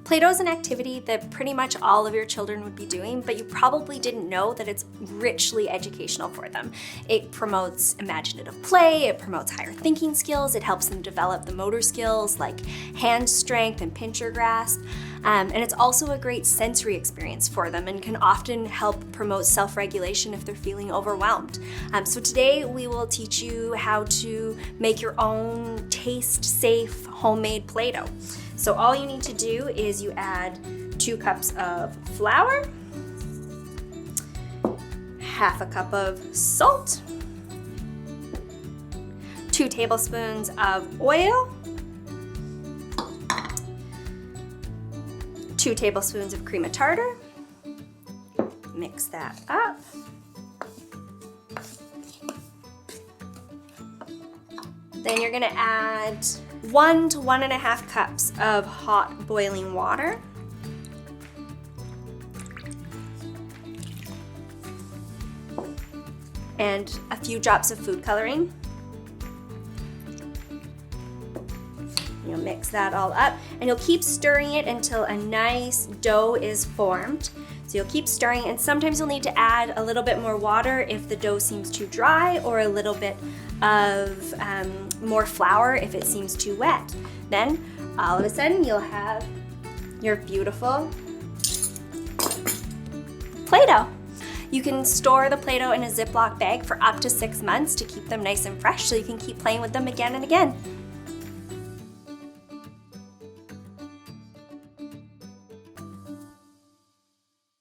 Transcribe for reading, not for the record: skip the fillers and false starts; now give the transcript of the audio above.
Play-Doh is an activity that pretty much all of your children would be doing, but you probably didn't know that it's richly educational for them. It promotes imaginative play, it promotes higher thinking skills, it helps them develop the motor skills like hand strength and pincher grasp, and it's also a great sensory experience for them and can often help promote self-regulation if they're feeling overwhelmed. So today we will teach you how to make your own taste-safe homemade Play-Doh. So all you need to do is you add 2 cups of flour, half a cup of salt, 2 tablespoons of oil, 2 tablespoons of cream of tartar. Mix that up. Then you're gonna add 1 to 1.5 cups of hot boiling water. And a few drops of food coloring. You'll mix that all up and you'll keep stirring it until a nice dough is formed. So you'll keep stirring, and sometimes you'll need to add a little bit more water if the dough seems too dry, or a little bit of more flour if it seems too wet. Then all of a sudden you'll have your beautiful Play-Doh. You can store the Play-Doh in a Ziploc bag for up to 6 months to keep them nice and fresh, so you can keep playing with them again and again.